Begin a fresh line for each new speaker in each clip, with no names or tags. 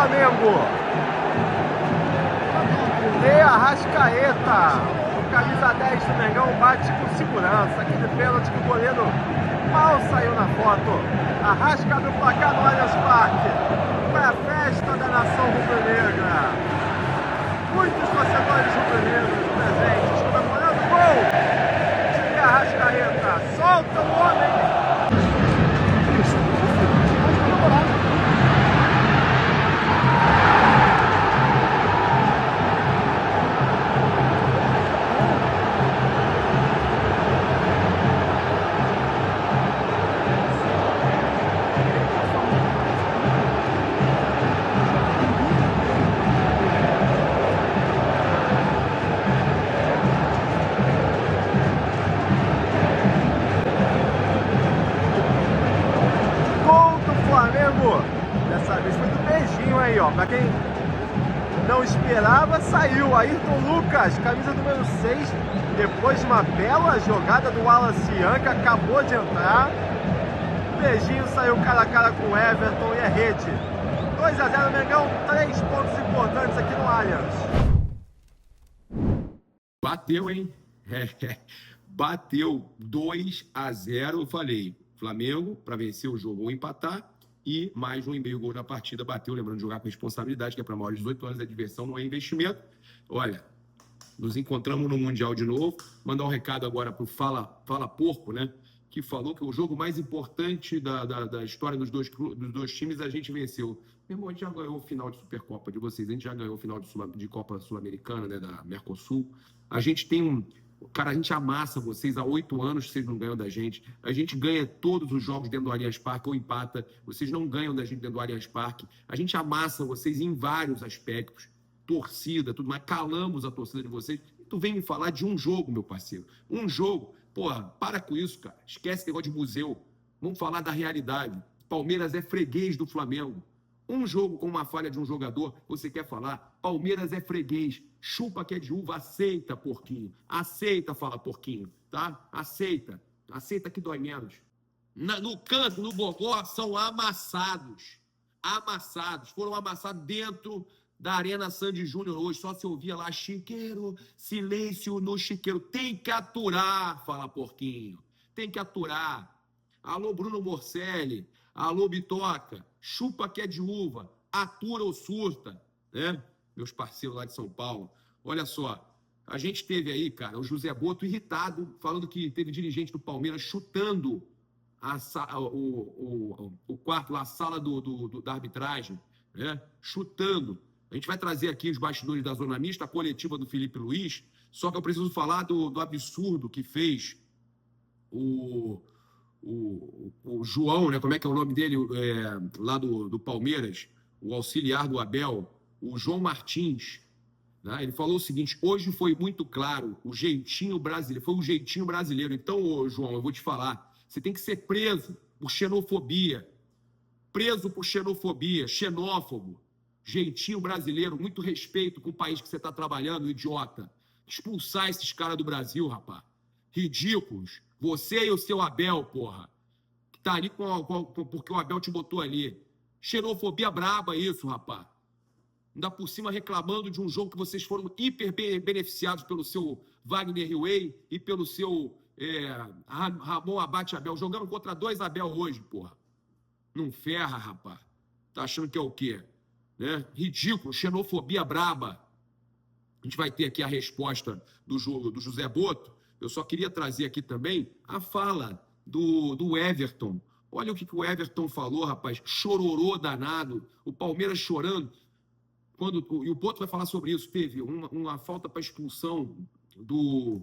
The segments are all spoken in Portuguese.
Flamengo. De Arrascaeta, o camisa 10 do Mengão, bate com segurança. Aquele pênalti que o goleiro mal saiu na foto. Arrasca do placar no Allianz Parque. Foi a festa da nação rubro-negra. Muitos torcedores rubro-negros presentes comemorando o gol de Arrascaeta. Solta o homem. Dessa vez foi do beijinho aí, ó. Pra quem não esperava, saiu. Ayrton Lucas, camisa número 6. Depois de uma bela jogada do Wallace Young, que acabou de entrar. Beijinho saiu cara a cara com o Everton e é rede. 2-0 Mengão, 3 pontos importantes aqui no Allianz.
Bateu, hein? Bateu 2-0. Eu falei, Flamengo, para vencer o jogo ou empatar. E mais 1,5 gol na partida, bateu, lembrando de jogar com responsabilidade, que é para maiores de 18 anos, é diversão, não é investimento. Olha, nos encontramos no Mundial de novo. Mandar um recado agora para o Fala Porco, né? Que falou que o jogo mais importante da história dos dois times a gente venceu. Meu irmão, a gente já ganhou o final de Supercopa de vocês, a gente já ganhou o final de Copa Sul-Americana, né? Da Mercosul. A gente tem Cara, a gente amassa vocês há 8 anos, vocês não ganham da gente. A gente ganha todos os jogos dentro do Allianz Parque ou empata. Vocês não ganham da gente dentro do Allianz Parque. A gente amassa vocês em vários aspectos. Torcida, tudo mais. Calamos a torcida de vocês. E tu vem me falar de um jogo, meu parceiro. Um jogo. Porra, para com isso, cara. Esquece esse negócio de museu. Vamos falar da realidade. Palmeiras é freguês do Flamengo. Um jogo com uma falha de um jogador, você quer falar? Palmeiras é freguês. Chupa que é de uva, aceita, porquinho. Aceita, fala, porquinho, tá? Aceita. Aceita que dói menos. No canto, no bogó, são amassados. Amassados. Foram amassados dentro da Arena Sandy Júnior hoje. Só se ouvia lá, chiqueiro, silêncio no chiqueiro. Tem que aturar, fala, porquinho. Tem que aturar. Alô, Bruno Morcelli. Alô, Bitoca. Chupa que é de uva. Atura ou surta, né? Meus parceiros lá de São Paulo. Olha só, a gente teve aí, cara, o José Boto irritado, falando que teve dirigente do Palmeiras chutando o quarto lá, a sala da arbitragem, né? Chutando. A gente vai trazer aqui os bastidores da Zona Mista, a coletiva do Felipe Luiz, só que eu preciso falar do absurdo que fez o João, né? Como é que é o nome dele? Lá do Palmeiras, o auxiliar do Abel, o João Martins, né? Ele falou o seguinte: hoje foi muito claro, o jeitinho brasileiro, foi o jeitinho brasileiro. Então, João, eu vou te falar, você tem que ser preso por xenofobia, xenófobo, jeitinho brasileiro, muito respeito com o país que você está trabalhando, idiota. Expulsar esses caras do Brasil, rapaz. Ridículos. Você e o seu Abel, porra, que tá ali porque o Abel te botou ali. Xenofobia braba isso, rapaz. Ainda por cima reclamando de um jogo que vocês foram hiper beneficiados pelo seu Wagner Riway e pelo seu Ramon Abate Abel. Jogando contra 2 Abel hoje, porra. Não ferra, rapaz. Tá achando que é o quê? Né? Ridículo, xenofobia braba. A gente vai ter aqui a resposta do José Boto. Eu só queria trazer aqui também a fala do Everton. Olha o que o Everton falou, rapaz. Chororô danado. O Palmeiras chorando. E o Boto vai falar sobre isso. Teve uma falta para expulsão do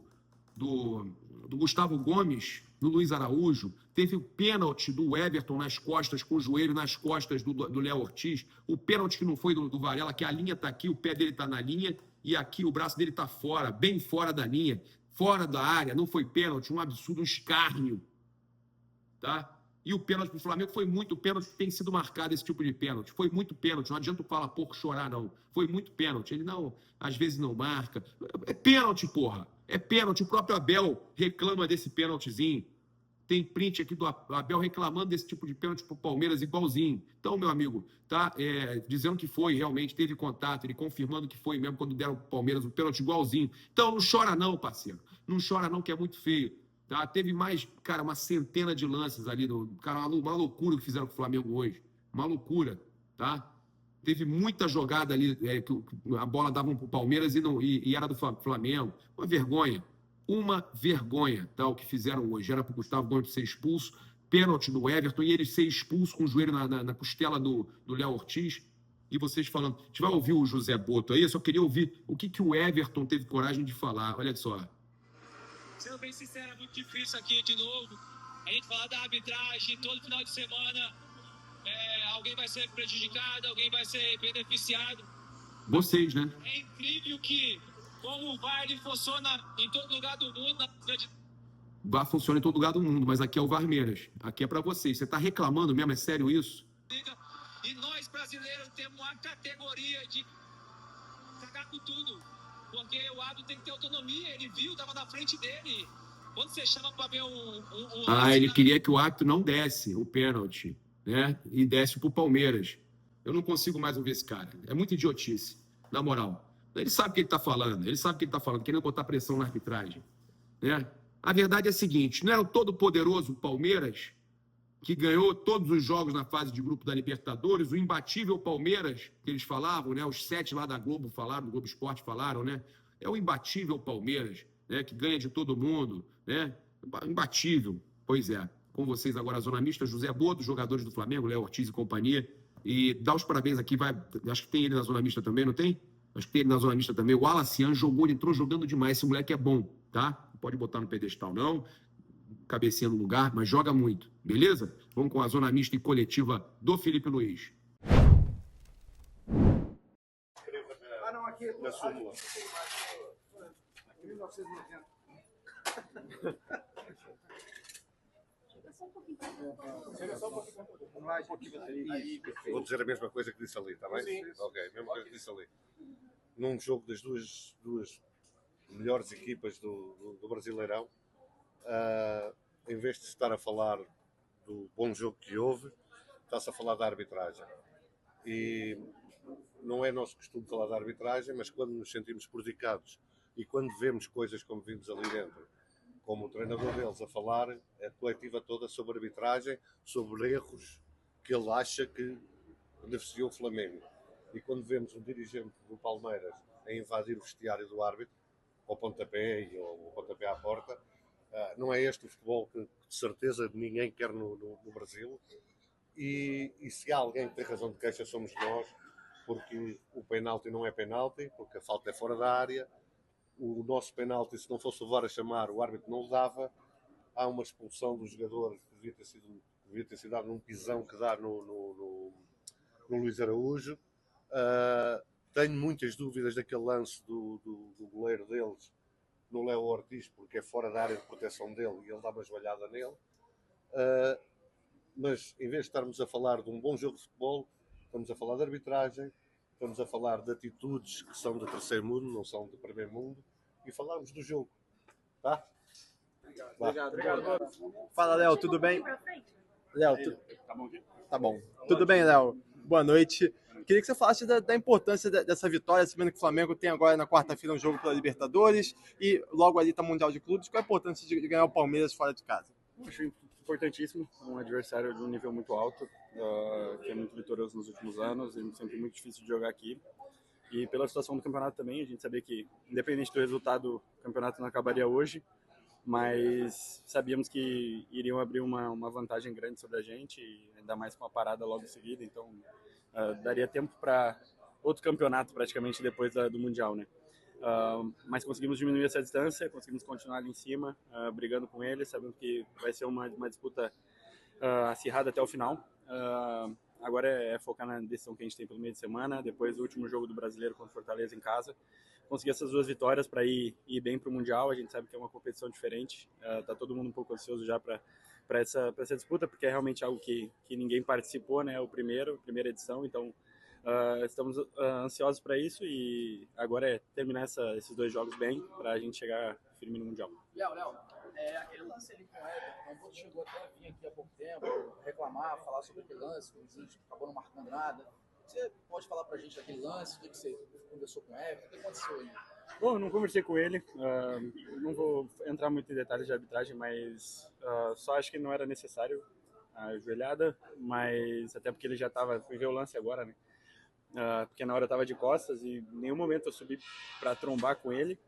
Gustavo Gomes, do Luiz Araújo. Teve o pênalti do Everton nas costas, com o joelho nas costas do Léo Ortiz. O pênalti que não foi do Varela, que a linha está aqui, o pé dele está na linha, e aqui o braço dele está fora, bem fora da linha. Fora da área, não foi pênalti, um absurdo, um escárnio, tá? E o pênalti pro Flamengo foi muito pênalti, tem sido marcado esse tipo de pênalti, foi muito pênalti, não adianta o Fala Pouco chorar, não, foi muito pênalti, ele não, às vezes não marca, é pênalti, porra, é pênalti, o próprio Abel reclama desse pênaltizinho, Tem print aqui do Abel reclamando desse tipo de pênalti pro Palmeiras igualzinho. Então, meu amigo, tá dizendo que foi, realmente, teve contato, ele confirmando que foi mesmo quando deram pro Palmeiras o pênalti igualzinho. Então, não chora não, parceiro. Não chora não, que é muito feio. Tá? Teve mais, cara, uma centena de lances ali. Cara, uma loucura que fizeram com o Flamengo hoje. Uma loucura, tá? Teve muita jogada ali, que a bola dava pro Palmeiras e era do Flamengo. Uma vergonha. Uma vergonha, tá? O que fizeram hoje. Era pro Gustavo Gomes ser expulso, pênalti do Everton, e ele ser expulso com o joelho na costela do Léo Ortiz. E vocês falando. A gente vai ouvir o José Boto aí, eu só queria ouvir o que o Everton teve coragem de falar. Olha só.
Sendo bem sincero, é muito difícil aqui de novo. A gente fala da arbitragem todo final de semana. Alguém vai ser prejudicado, alguém vai ser beneficiado.
Vocês, né?
É incrível que, como o VAR ele funciona em todo lugar do mundo.
O VAR funciona em todo lugar do mundo, mas aqui é o Varmeiras. Aqui é pra vocês. Você tá reclamando mesmo? É sério isso?
E nós, brasileiros, temos uma categoria de cagar com tudo. Porque o árbitro tem que ter autonomia. Ele viu, tava na frente dele. Quando você chama pra ver
ele queria que o árbitro não desse o pênalti, né? E desse pro Palmeiras. Eu não consigo mais ouvir esse cara. É muito idiotice, na moral. Ele sabe o que ele tá falando. Ele sabe o que ele tá falando, querendo botar pressão na arbitragem, né? A verdade é a seguinte, não era o todo-poderoso Palmeiras que ganhou todos os jogos na fase de grupo da Libertadores, o imbatível Palmeiras, que eles falavam, né? Os 7 lá da Globo falaram, do Globo Esporte falaram, né? É o imbatível Palmeiras, né? Que ganha de todo mundo, né? Imbatível. Pois é. Com vocês agora a Zona Mista, José Boto, jogadores do Flamengo, Léo Ortiz e companhia. E dá os parabéns aqui, acho que tem ele na Zona Mista também, não tem? Acho que tem ele na Zona Mista também. O Alacian jogou, ele entrou jogando demais. Esse moleque é bom, tá? Não pode botar no pedestal, não. Cabecinha no lugar, mas joga muito, beleza? Vamos com a Zona Mista e coletiva do Felipe Luiz.
Não, aqui na súmula. 1990.
Vou dizer a mesma coisa que disse ali, está bem? Sim. Ok, a mesma coisa que disse ali. Num jogo das duas melhores equipas do Brasileirão, em vez de estar a falar do bom jogo que houve, está-se a falar da arbitragem. E não é nosso costume falar da arbitragem, mas quando nos sentimos prejudicados e quando vemos coisas como vimos ali dentro, como o treinador deles a falar, a coletiva toda sobre arbitragem, sobre erros que ele acha que beneficiou o Flamengo. E quando vemos um dirigente do Palmeiras a invadir o vestiário do árbitro, ao pontapé e ao pontapé à porta, não é este o futebol que de certeza ninguém quer no Brasil. E se há alguém que tem razão de queixa somos nós, porque o penalti não é penalti, porque a falta é fora da área. O nosso penalti, se não fosse o VAR a chamar, o árbitro não o dava. Há uma expulsão do jogador que devia ter sido dado num pisão que dá no Luís Araújo. Tenho muitas dúvidas daquele lance do goleiro deles no Léo Ortiz, porque é fora da área de proteção dele e ele dá uma joelhada nele. Mas em vez de estarmos a falar de um bom jogo de futebol, estamos a falar de arbitragem, estamos a falar de atitudes que são de terceiro mundo, não são de primeiro mundo, e falarmos do jogo. Tá?
Obrigado. Fala, Léo, tudo bem? Léo,
Tá bom aqui?
Tá bom. Tudo bem, Léo? Boa noite. Queria que você falasse da importância dessa vitória, sabendo que o Flamengo tem agora na quarta-feira um jogo pela Libertadores e logo ali está o Mundial de Clubes. Qual é a importância de ganhar o Palmeiras fora de casa?
Eu acho importantíssimo, um adversário de um nível muito alto, que é muito vitorioso nos últimos anos e sempre muito difícil de jogar aqui. E pela situação do campeonato também, a gente sabia que, independente do resultado, o campeonato não acabaria hoje, mas sabíamos que iriam abrir uma vantagem grande sobre a gente, ainda mais com a parada logo em seguida, então daria tempo para outro campeonato praticamente depois do Mundial, né? Mas conseguimos diminuir essa distância, conseguimos continuar ali em cima, brigando com eles, sabendo que vai ser uma disputa acirrada até o final. Agora é focar na decisão que a gente tem pelo meio de semana, depois do último jogo do Brasileiro contra o Fortaleza em casa, conseguir essas 2 vitórias para ir bem para o Mundial. A gente sabe que é uma competição diferente, tá todo mundo um pouco ansioso já para essa disputa, porque é realmente algo que ninguém participou, né? A primeira edição, então estamos ansiosos para isso e agora é terminar esses 2 jogos bem para a gente chegar firme no Mundial.
Léo, aquele lance ali com o Everton, Wallace chegou até a vir aqui há pouco tempo, reclamar, falar sobre aquele lance, o juiz acabou não marcando nada. Você pode falar pra gente daquele lance, o que você conversou com o Everton, o que aconteceu aí?
Bom, não conversei com ele, não vou entrar muito em detalhes de arbitragem, mas só acho que não era necessário a joelhada, mas até porque ele já estava, fui ver o lance agora, né? Porque na hora eu estava de costas e em nenhum momento eu subi para trombar com ele,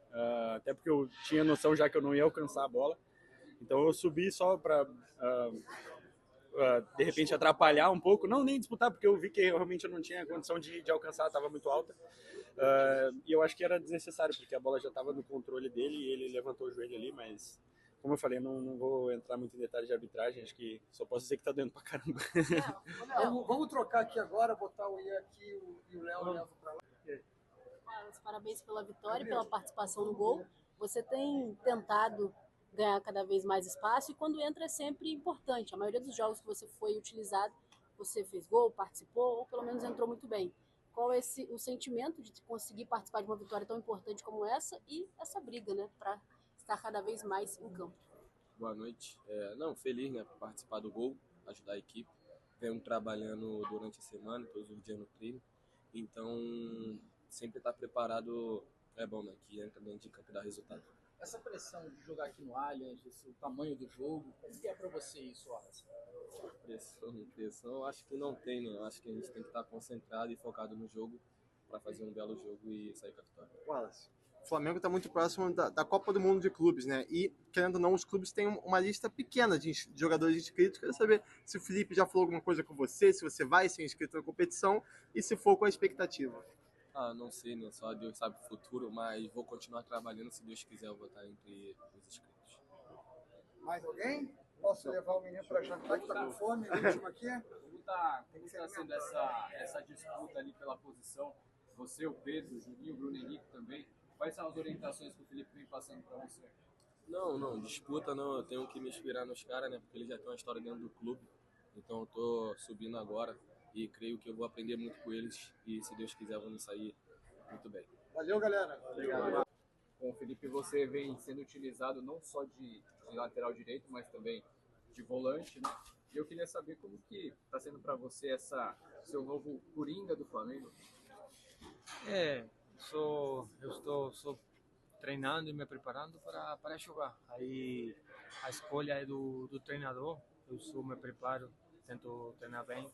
até porque eu tinha noção já que eu não ia alcançar a bola, então eu subi só para de repente atrapalhar um pouco, não nem disputar, porque eu vi que realmente eu não tinha condição de alcançar, estava muito alta. E eu acho que era desnecessário, porque a bola já estava no controle dele e ele levantou o joelho ali, mas como eu falei, não vou entrar muito em detalhes de arbitragem, acho que só posso dizer que tá doendo pra caramba.
Vamos trocar aqui agora, botar o Ian aqui e o Léo pra lá.
Parabéns pela vitória e pela participação no gol. Você tem tentado ganhar cada vez mais espaço e quando entra é sempre importante. A maioria dos jogos que você foi utilizado, você fez gol, participou ou pelo menos entrou muito bem. Qual é o sentimento de conseguir participar de uma vitória tão importante como essa e essa briga, né, para estar cada vez mais em campo?
Boa noite. Feliz, né, por participar do gol, ajudar a equipe. Venho trabalhando durante a semana, todos os dias no treino. Então, sempre estar preparado é bom, né, que entra dentro de campo e dá resultado.
Essa pressão de jogar aqui no Allianz, o tamanho do jogo, como que é para você isso, Wallace?
Pressão, acho que não tem, né? Acho que a gente tem que estar concentrado e focado no jogo para fazer um belo jogo e sair com a vitória.
Wallace, o Flamengo está muito próximo da Copa do Mundo de Clubes, né? E, querendo ou não, os clubes têm uma lista pequena de jogadores inscritos. Quero saber se o Felipe já falou alguma coisa com você, se você vai ser inscrito na competição e se for, com a expectativa.
Não sei, né? Só Deus sabe o futuro, mas vou continuar trabalhando. Se Deus quiser, eu vou estar entre os inscritos.
Mais alguém? Posso levar o menino para jantar que tá com fome? O último aqui?
Como está sendo essa disputa ali pela posição? Você, o Pedro, o Juninho, o Bruno Henrique também. Quais são as orientações que o Felipe vem passando para você?
Não, disputa não. Eu tenho que me inspirar nos caras, né? Porque eles já têm uma história dentro do clube. Então eu tô subindo agora e creio que eu vou aprender muito com eles. E se Deus quiser, vamos sair muito bem.
Valeu, galera.
Obrigado. Bom, Felipe, você vem sendo utilizado não só de lateral direito, mas também de volante, né? E eu queria saber como que está sendo para você seu novo Coringa do Flamengo.
Eu estou só treinando e me preparando para jogar. Aí a escolha é do treinador, eu só me preparo, tento treinar bem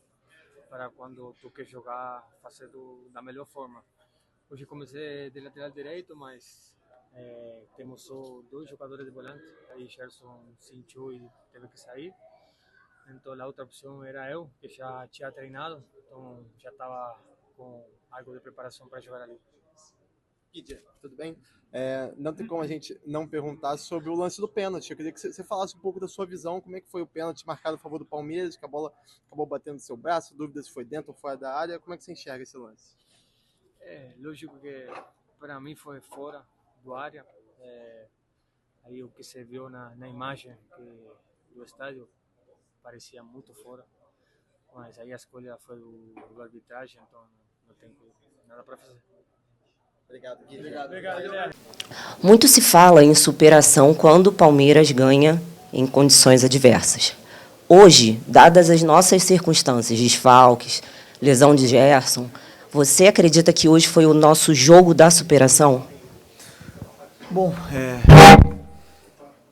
para quando tu quer jogar, fazer da melhor forma. Hoje comecei de lateral direito, mas temos só 2 jogadores de volante, aí Gerson sentiu e teve que sair. Então a outra opção era eu, que já tinha treinado, então já estava com algo de preparação para jogar ali.
Guidia, tudo bem? Não tem como a gente não perguntar sobre o lance do pênalti. Eu queria que você falasse um pouco da sua visão, como é que foi o pênalti marcado a favor do Palmeiras, que a bola acabou batendo no seu braço, dúvida se foi dentro ou fora da área. Como é que você enxerga esse lance?
Lógico que para mim foi fora do área. Aí o que se viu na imagem do estádio parecia muito fora, mas aí a escolha foi do arbitragem, então não tem nada para fazer.
Obrigado, Guilherme.
Muito se fala em superação quando o Palmeiras ganha em condições adversas. Hoje, dadas as nossas circunstâncias, desfalques, lesão de Gerson, você acredita que hoje foi o nosso jogo da superação?
Bom,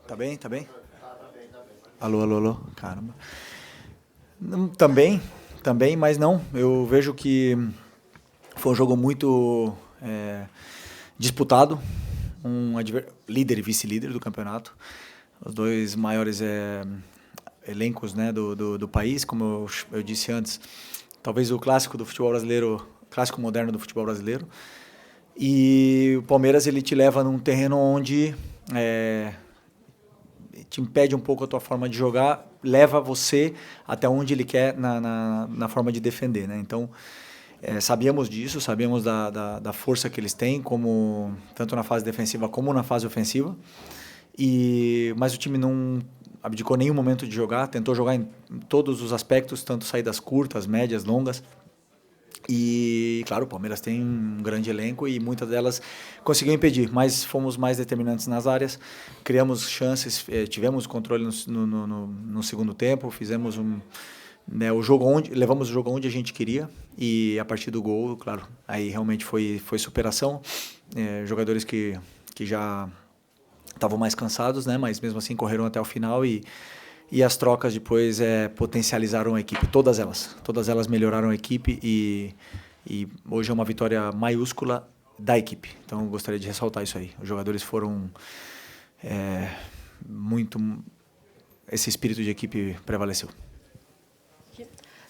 Tá bem? Alô, caramba. Também, mas não. Eu vejo que foi um jogo muito disputado, líder e vice-líder do campeonato, os 2 maiores elencos, né, do país, como eu disse antes, talvez o clássico do futebol brasileiro, clássico moderno do futebol brasileiro, e o Palmeiras ele te leva num terreno onde te impede um pouco a tua forma de jogar, leva você até onde ele quer na forma de defender, né? Então, sabíamos disso, sabíamos da força que eles têm, tanto na fase defensiva como na fase ofensiva, mas o time não abdicou nenhum momento de jogar, tentou jogar em todos os aspectos, tanto saídas curtas, médias, longas, E, claro, o Palmeiras tem um grande elenco e muitas delas conseguiu impedir, mas fomos mais determinantes nas áreas, criamos chances, tivemos controle no segundo tempo, fizemos o jogo levamos o jogo onde a gente queria e a partir do gol, claro, aí realmente foi superação, jogadores que já estavam mais cansados, né, mas mesmo assim correram até o final e as trocas depois potencializaram a equipe, todas elas melhoraram a equipe e hoje é uma vitória maiúscula da equipe. Então eu gostaria de ressaltar isso aí. Os jogadores foram esse espírito de equipe prevaleceu.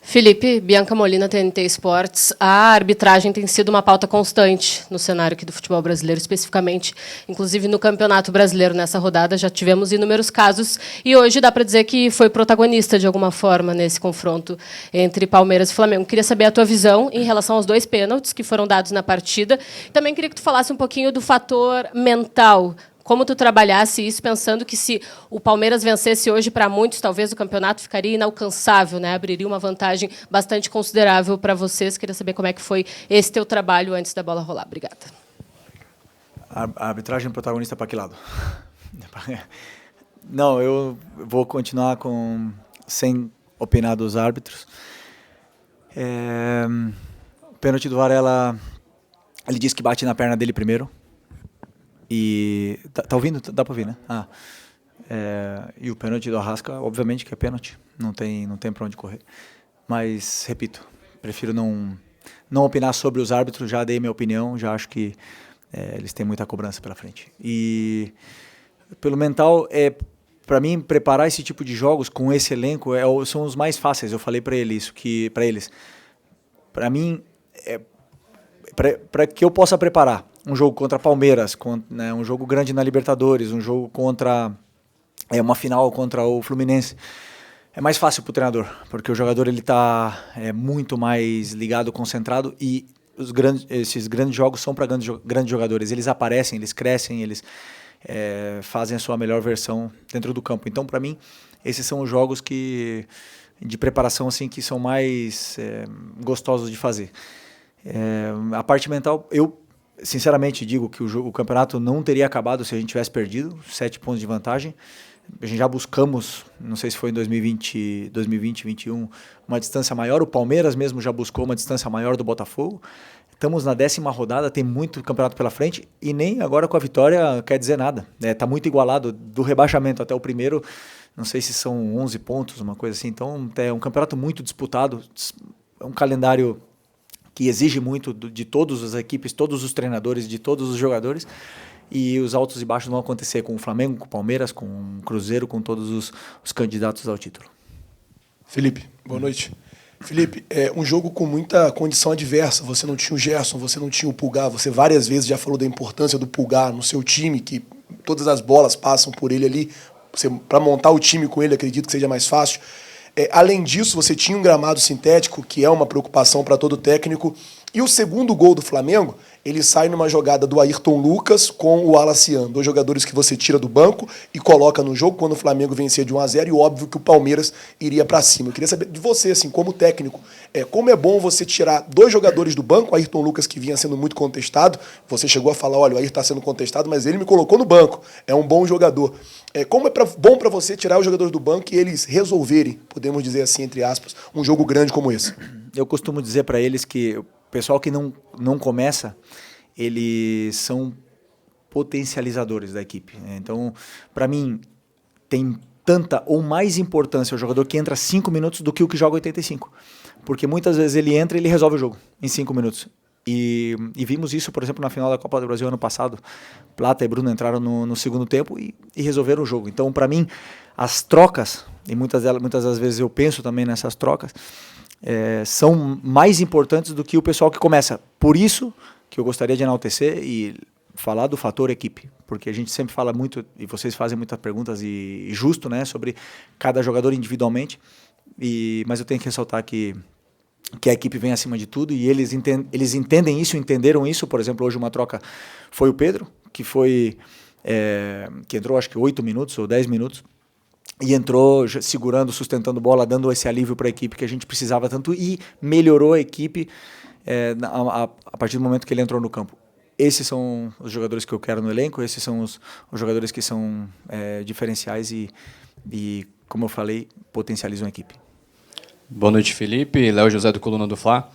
Felipe, Bianca Molina, TNT Esportes. A arbitragem tem sido uma pauta constante no cenário aqui do futebol brasileiro, especificamente, inclusive no Campeonato Brasileiro. Nessa rodada já tivemos inúmeros casos e hoje dá para dizer que foi protagonista de alguma forma nesse confronto entre Palmeiras e Flamengo. Queria saber a tua visão em relação aos 2 pênaltis que foram dados na partida. Também queria que tu falasse um pouquinho do fator mental. Como tu trabalhasse isso, pensando que se o Palmeiras vencesse hoje, para muitos, talvez o campeonato ficaria inalcançável, né? Abriria uma vantagem bastante considerável para vocês. Queria saber como é que foi esse teu trabalho antes da bola rolar. Obrigada.
A arbitragem protagonista para que lado? Não, eu vou continuar sem opinar dos árbitros. O pênalti do Varela, ele disse que bate na perna dele primeiro. E tá ouvindo? Dá para ouvir, né? E o pênalti do Arrasca, obviamente que é pênalti, não tem para onde correr. Mas, repito, prefiro não opinar sobre os árbitros, já dei minha opinião, já acho que eles têm muita cobrança pela frente. E pelo mental, para mim, preparar esse tipo de jogos com esse elenco são os mais fáceis. Eu falei para eles, para mim, para que eu possa preparar um jogo contra Palmeiras, né, um jogo grande na Libertadores, um jogo contra uma final contra o Fluminense, é mais fácil para o treinador, porque o jogador ele está muito mais ligado, concentrado e esses grandes jogos são para grandes jogadores. Eles aparecem, eles crescem, eles fazem a sua melhor versão dentro do campo. Então, para mim, esses são os jogos de preparação assim, que são mais gostosos de fazer. A parte mental, eu sinceramente digo que o campeonato não teria acabado se a gente tivesse perdido, 7 pontos de vantagem. A gente já buscamos, não sei se foi em 2020, 2021, uma distância maior. O Palmeiras mesmo já buscou uma distância maior do Botafogo. Estamos na 10ª rodada, tem muito campeonato pela frente e nem agora com a vitória quer dizer nada. Está muito igualado do rebaixamento até o primeiro, não sei se são 11 pontos, uma coisa assim. Então é um campeonato muito disputado, é um calendário que exige muito de todas as equipes, todos os treinadores, de todos os jogadores, e os altos e baixos vão acontecer com o Flamengo, com o Palmeiras, com o Cruzeiro, com todos os candidatos ao título.
Felipe, boa noite. Felipe, um jogo com muita condição adversa, você não tinha o Gerson, você não tinha o Pulgar, você várias vezes já falou da importância do Pulgar no seu time, que todas as bolas passam por ele ali, para montar o time com ele acredito que seja mais fácil. Além disso, você tinha um gramado sintético, que é uma preocupação para todo técnico. E o segundo gol do Flamengo, ele sai numa jogada do Ayrton Lucas com o Alacian, 2 jogadores que você tira do banco e coloca no jogo quando o Flamengo vencia de 1-0 e óbvio que o Palmeiras iria para cima. Eu queria saber de você, assim, como técnico, como é bom você tirar 2 jogadores do banco, o Ayrton Lucas que vinha sendo muito contestado, você chegou a falar, olha, o Ayrton está sendo contestado, mas ele me colocou no banco, é um bom jogador. Como é bom para você tirar os jogadores do banco e eles resolverem, podemos dizer assim, entre aspas, um jogo grande como esse?
Eu costumo dizer para eles que o pessoal que não começa, eles são potencializadores da equipe. Então, para mim, tem tanta ou mais importância o jogador que entra 5 minutos do que o que joga 85. Porque muitas vezes ele entra e ele resolve o jogo em 5 minutos. E vimos isso, por exemplo, na final da Copa do Brasil ano passado. Plata e Bruno entraram no segundo tempo e resolveram o jogo. Então, para mim, as trocas, e muitas das vezes eu penso também nessas trocas, são mais importantes do que o pessoal que começa. Por isso que eu gostaria de enaltecer e falar do fator equipe, porque a gente sempre fala muito, e vocês fazem muitas perguntas, e justo, né, sobre cada jogador individualmente, mas eu tenho que ressaltar que a equipe vem acima de tudo, e eles entendem isso, entenderam isso. Por exemplo, hoje uma troca foi o Pedro, que entrou acho que 8 minutos ou 10 minutos, e entrou segurando, sustentando bola, dando esse alívio para a equipe que a gente precisava tanto, e melhorou a equipe a partir do momento que ele entrou no campo. Esses são os jogadores que eu quero no elenco, esses são os jogadores que são diferenciais e, como eu falei, potencializam a equipe.
Boa noite, Felipe. Léo José do Coluna do Fla.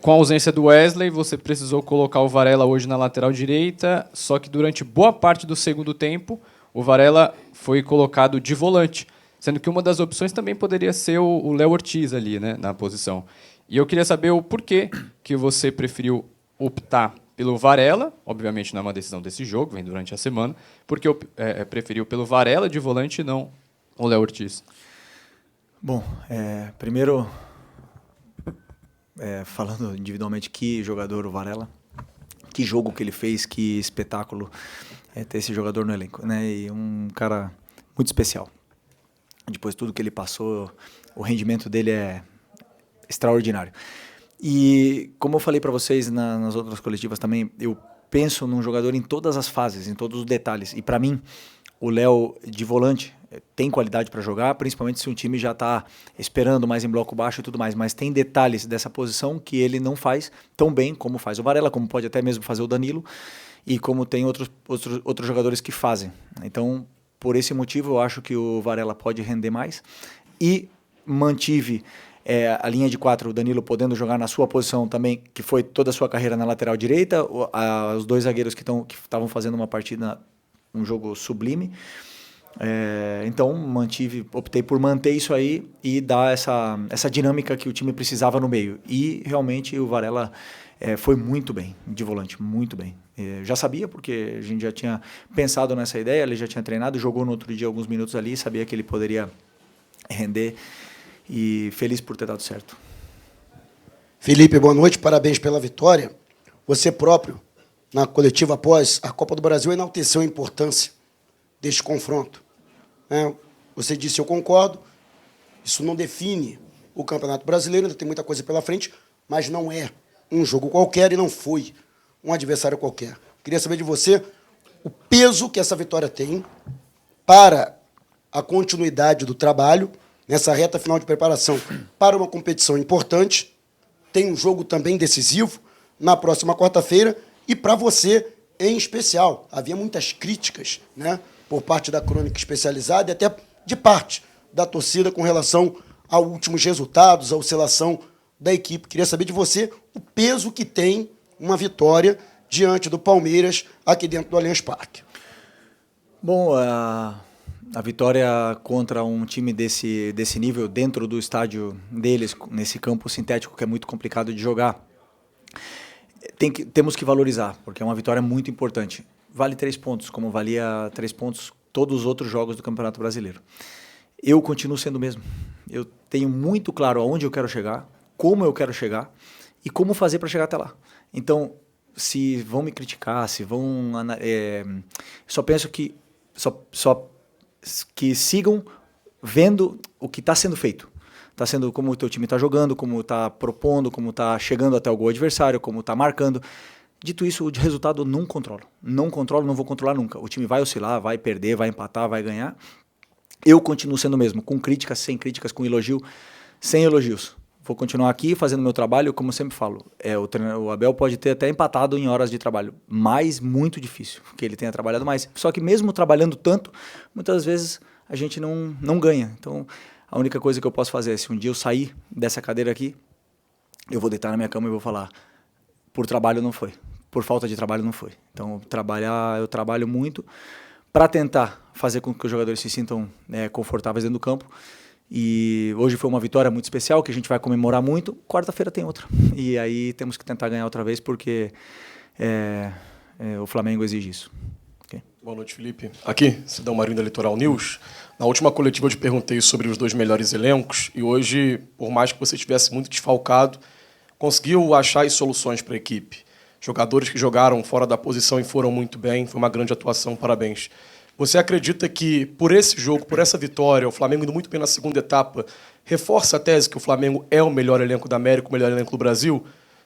Com a ausência do Wesley, você precisou colocar o Varela hoje na lateral direita, só que durante boa parte do segundo tempo, o Varela foi colocado de volante, sendo que uma das opções também poderia ser o Léo Ortiz ali, né, na posição. E eu queria saber o porquê que você preferiu optar pelo Varela, obviamente não é uma decisão desse jogo, vem durante a semana, porque preferiu pelo Varela de volante e não o Léo Ortiz.
Bom, primeiro, falando individualmente, que jogador o Varela, que jogo que ele fez, que espetáculo ter esse jogador no elenco, né? E um cara muito especial. Depois de tudo que ele passou, o rendimento dele é extraordinário. E como eu falei para vocês nas outras coletivas também, eu penso num jogador em todas as fases, em todos os detalhes. E para mim, o Léo de volante tem qualidade para jogar, principalmente se um time já está esperando mais em bloco baixo e tudo mais. Mas tem detalhes dessa posição que ele não faz tão bem como faz o Varela, como pode até mesmo fazer o Danilo, e como tem outros jogadores que fazem. Então, por esse motivo, eu acho que o Varela pode render mais. E mantive a linha de 4, o Danilo podendo jogar na sua posição também, que foi toda a sua carreira na lateral direita, os dois zagueiros que estavam fazendo uma partida, um jogo sublime. Então, optei por manter isso aí e dar essa dinâmica que o time precisava no meio. E, realmente, o Varela foi muito bem, de volante, muito bem. Já sabia, porque a gente já tinha pensado nessa ideia, ele já tinha treinado, jogou no outro dia alguns minutos ali, sabia que ele poderia render. E feliz por ter dado certo.
Felipe, boa noite, parabéns pela vitória. Você próprio, na coletiva após a Copa do Brasil, enalteceu a importância deste confronto. Você disse, eu concordo, isso não define o Campeonato Brasileiro, ainda tem muita coisa pela frente, mas não é um jogo qualquer e não foi um adversário qualquer. Queria saber de você o peso que essa vitória tem para a continuidade do trabalho nessa reta final de preparação para uma competição importante. Tem um jogo também decisivo na próxima quarta-feira e para você em especial. Havia muitas críticas, né, por parte da crônica especializada e até de parte da torcida com relação aos últimos resultados, a oscilação da equipe. Queria saber de você o peso que tem uma vitória diante do Palmeiras aqui dentro do Allianz Parque.
Bom, a vitória contra um time desse nível, dentro do estádio deles, nesse campo sintético que é muito complicado de jogar, temos que valorizar, porque é uma vitória muito importante. Vale 3 pontos, como valia 3 pontos todos os outros jogos do Campeonato Brasileiro. Eu continuo sendo o mesmo. Eu tenho muito claro aonde eu quero chegar, como eu quero chegar e como fazer para chegar até lá. Então, se vão me criticar, se vão... só penso que... que sigam vendo o que está sendo feito. Está sendo como o teu time está jogando, como está propondo, como está chegando até o gol adversário, como está marcando. Dito isso, o resultado eu não controlo. Não controlo, não vou controlar nunca. O time vai oscilar, vai perder, vai empatar, vai ganhar. Eu continuo sendo o mesmo, com críticas, sem críticas, com elogio, sem elogios. Vou continuar aqui fazendo meu trabalho, como eu sempre falo. O Abel pode ter até empatado em horas de trabalho, mas muito difícil que ele tenha trabalhado mais. Só que mesmo trabalhando tanto, muitas vezes a gente não ganha. Então, a única coisa que eu posso fazer é, se um dia eu sair dessa cadeira aqui, eu vou deitar na minha cama e vou falar, por trabalho não foi, por falta de trabalho não foi. Então, eu trabalho muito para tentar fazer com que os jogadores se sintam confortáveis dentro do campo. E hoje foi uma vitória muito especial, que a gente vai comemorar muito. Quarta-feira tem outra. E aí temos que tentar ganhar outra vez, porque o Flamengo exige isso. Okay.
Boa noite, Felipe. Aqui, Cidão Marinho da Litoral News. Na última coletiva eu te perguntei sobre os 2 melhores elencos, e hoje, por mais que você estivesse muito desfalcado, conseguiu achar as soluções para a equipe. Jogadores que jogaram fora da posição e foram muito bem, foi uma grande atuação, parabéns. Você acredita que, por esse jogo, por essa vitória, o Flamengo indo muito bem na segunda etapa, reforça a tese que o Flamengo é o melhor elenco da América, o melhor elenco do Brasil?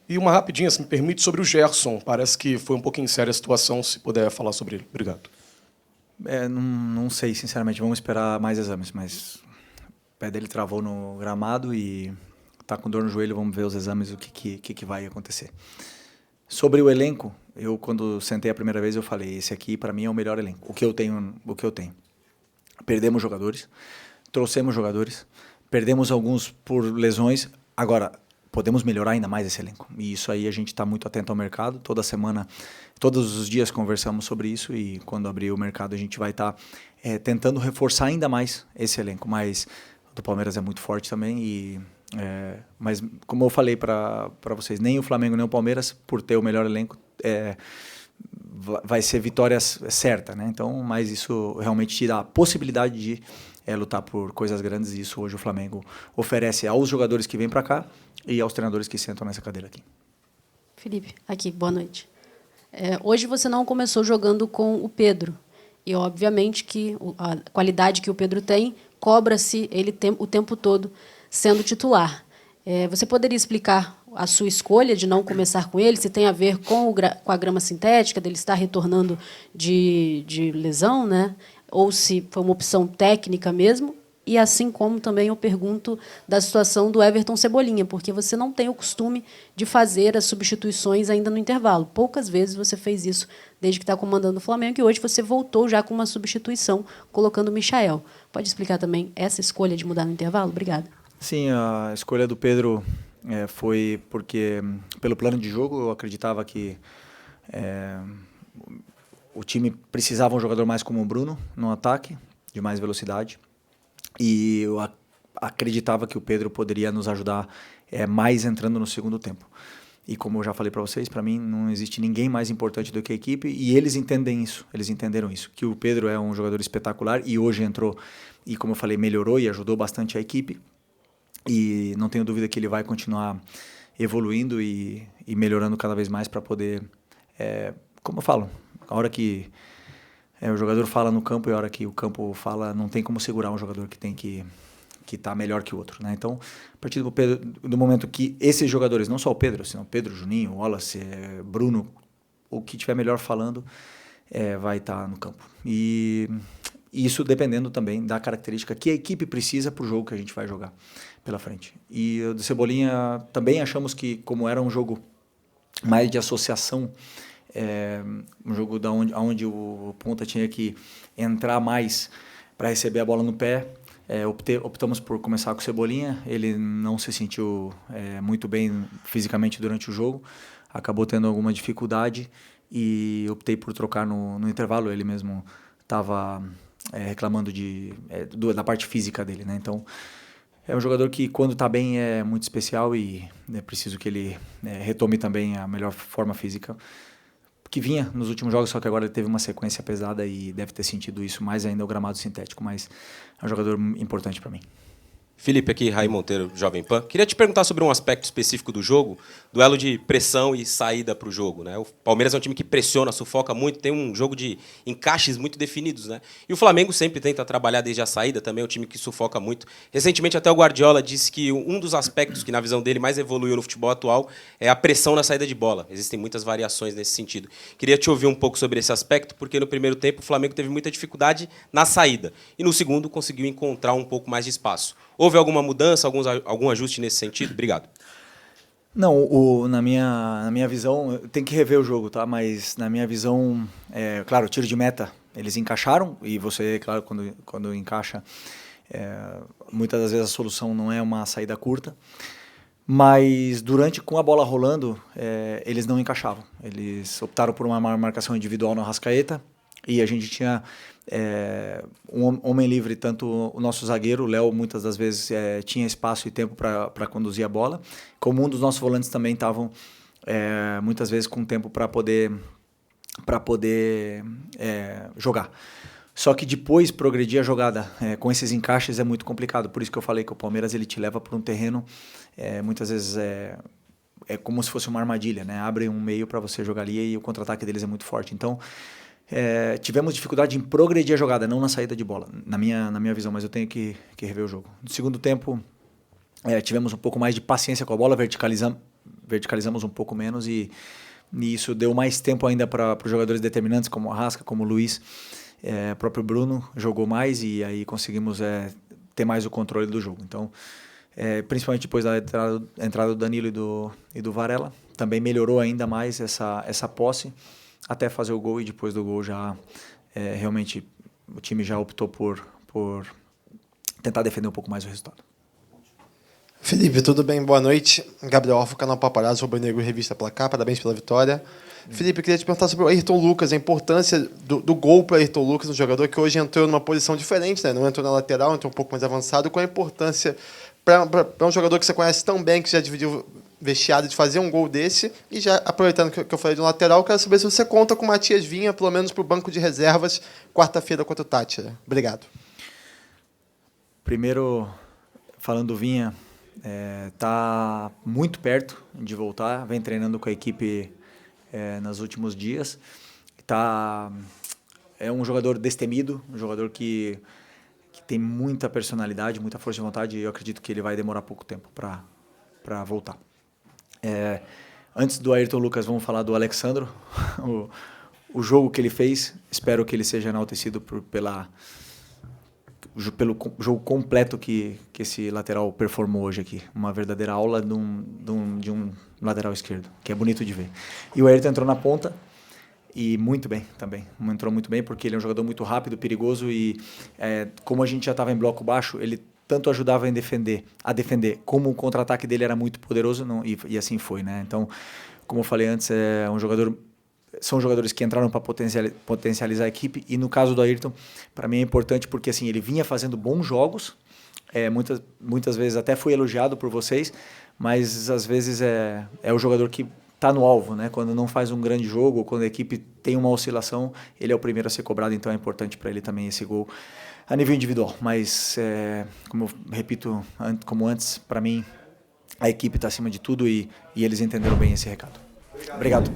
E uma rapidinha, se me permite, sobre o Gerson. Parece que foi um pouquinho séria a situação, se puder falar sobre ele. Obrigado.
Não sei, sinceramente. Vamos esperar mais exames, mas o pé dele travou no gramado e tá com dor no joelho, vamos ver os exames, o que vai acontecer. Sobre o elenco, eu quando sentei a primeira vez, eu falei, esse aqui para mim é o melhor elenco, o que eu tenho. Perdemos jogadores, trouxemos jogadores, perdemos alguns por lesões, agora podemos melhorar ainda mais esse elenco. E isso aí a gente está muito atento ao mercado, toda semana, todos os dias conversamos sobre isso e quando abrir o mercado a gente vai estar tentando reforçar ainda mais esse elenco, mas o do Palmeiras é muito forte também mas como eu falei para vocês, nem o Flamengo nem o Palmeiras, por ter o melhor elenco, vai ser vitória certa, né? Então, mas isso realmente te dá a possibilidade de lutar por coisas grandes e isso hoje o Flamengo oferece aos jogadores que vêm para cá e aos treinadores que sentam nessa cadeira aqui.
Felipe, aqui, boa noite. Hoje você não começou jogando com o Pedro e obviamente que a qualidade que o Pedro tem cobra-se ele o tempo todo sendo titular. Você poderia explicar a sua escolha de não começar com ele, se tem a ver com a grama sintética, dele estar retornando de lesão, né? Ou se foi uma opção técnica mesmo? E assim como também eu pergunto da situação do Everton Cebolinha, porque você não tem o costume de fazer as substituições ainda no intervalo. Poucas vezes você fez isso desde que está comandando o Flamengo, e hoje você voltou já com uma substituição, colocando o Michael. Pode explicar também essa escolha de mudar no intervalo? Obrigada.
Sim, a escolha do Pedro foi porque, pelo plano de jogo, eu acreditava que o time precisava um jogador mais como o Bruno no ataque, de mais velocidade. E eu acreditava que o Pedro poderia nos ajudar mais entrando no segundo tempo. E como eu já falei para vocês, para mim não existe ninguém mais importante do que a equipe e eles entendem isso, eles entenderam isso, que o Pedro é um jogador espetacular e hoje entrou e, como eu falei, melhorou e ajudou bastante a equipe. E não tenho dúvida que ele vai continuar evoluindo e melhorando cada vez mais para poder, como eu falo, a hora que o jogador fala no campo e a hora que o campo fala, não tem como segurar um jogador que tem que estar melhor que o outro, né? Então, a partir do momento que esses jogadores, não só o Pedro, senão Pedro, Juninho, Wallace, Bruno, o que tiver melhor falando, vai estar no campo. E isso dependendo também da característica que a equipe precisa para o jogo que a gente vai jogar pela frente. E o do Cebolinha também achamos que, como era um jogo mais de associação, um jogo onde o ponta tinha que entrar mais para receber a bola no pé, optamos por começar com o Cebolinha. Ele não se sentiu muito bem fisicamente durante o jogo, acabou tendo alguma dificuldade e optei por trocar no intervalo. Ele mesmo estava reclamando da parte física dele, né? Então é um jogador que, quando está bem, é muito especial e é preciso que ele retome também a melhor forma física que vinha nos últimos jogos, só que agora ele teve uma sequência pesada e deve ter sentido isso mais ainda o gramado sintético, mas é um jogador importante para mim.
Felipe, aqui, Raí Monteiro, Jovem Pan. Queria te perguntar sobre um aspecto específico do jogo, duelo de pressão e saída para o jogo, né? O Palmeiras é um time que pressiona, sufoca muito, tem um jogo de encaixes muito definidos, né? E o Flamengo sempre tenta trabalhar desde a saída, também é um time que sufoca muito. Recentemente, até o Guardiola disse que um dos aspectos que, na visão dele, mais evoluiu no futebol atual é a pressão na saída de bola. Existem muitas variações nesse sentido. Queria te ouvir um pouco sobre esse aspecto, porque no primeiro tempo o Flamengo teve muita dificuldade na saída, e no segundo conseguiu encontrar um pouco mais de espaço. Houve alguma mudança, algum ajuste nesse sentido? Obrigado.
Não, na minha visão, tem que rever o jogo, tá? Mas na minha visão, claro, o tiro de meta, eles encaixaram, e você, claro, quando encaixa, muitas das vezes a solução não é uma saída curta, mas com a bola rolando, eles não encaixavam. Eles optaram por uma marcação individual no Arrascaeta, e a gente tinha um homem livre, tanto o nosso zagueiro, o Léo, muitas das vezes tinha espaço e tempo para conduzir a bola, como um dos nossos volantes também estavam muitas vezes com tempo para poder jogar. Só que depois progredir a jogada com esses encaixes é muito complicado, por isso que eu falei que o Palmeiras ele te leva para um terreno, muitas vezes é como se fosse uma armadilha, né? Abre um meio para você jogar ali e o contra-ataque deles é muito forte. Então, tivemos dificuldade em progredir a jogada, não na saída de bola, na minha visão, mas eu tenho que rever o jogo. No segundo tempo, tivemos um pouco mais de paciência com a bola, verticalizamos um pouco menos e isso deu mais tempo ainda para os jogadores determinantes, como o Arrasca, como o Luiz, o próprio Bruno jogou mais e aí conseguimos ter mais o controle do jogo. Então, principalmente depois da entrada do Danilo e do Varela. Também melhorou ainda mais essa posse, até fazer o gol, e depois do gol já realmente o time já optou por tentar defender um pouco mais o resultado.
Felipe, tudo bem? Boa noite. Gabriel Alfa, canal Paparazzo, Rubro Negro, Revista Placar. Parabéns pela vitória. Felipe, queria te perguntar sobre o Ayrton Lucas, a importância do gol para o Ayrton Lucas, um jogador que hoje entrou numa posição diferente, né? Não entrou na lateral, entrou um pouco mais avançado. Qual a importância para um jogador que você conhece tão bem, que já dividiu vestiário, de fazer um gol desse? E já aproveitando que eu falei de um lateral, quero saber se você conta com o Matias Vinha, pelo menos para o banco de reservas, quarta-feira contra o Tátira. Obrigado.
Primeiro, falando do Vinha, tá muito perto de voltar, vem treinando com a equipe nos últimos dias. É um jogador destemido, um jogador que tem muita personalidade, muita força de vontade, e eu acredito que ele vai demorar pouco tempo para voltar. Antes do Ayrton Lucas, vamos falar do Alexandro. O jogo que ele fez, espero que ele seja enaltecido pelo jogo completo que esse lateral performou hoje aqui. Uma verdadeira aula de um lateral esquerdo, que é bonito de ver. E o Ayrton entrou na ponta, e muito bem também. Entrou muito bem, porque ele é um jogador muito rápido, perigoso, e como a gente já estava em bloco baixo, ele tanto ajudava a defender, como o contra-ataque dele era muito poderoso, e assim foi, né? Então, como eu falei antes, são jogadores que entraram para potencializar a equipe, e no caso do Ayrton, para mim é importante porque assim, ele vinha fazendo bons jogos, muitas vezes até foi elogiado por vocês, mas às vezes é o jogador que está no alvo, né? Quando não faz um grande jogo, ou quando a equipe tem uma oscilação, ele é o primeiro a ser cobrado, então é importante para ele também esse gol a nível individual. Mas, como eu repito, como antes, para mim, a equipe está acima de tudo, e eles entenderam bem esse recado. Obrigado.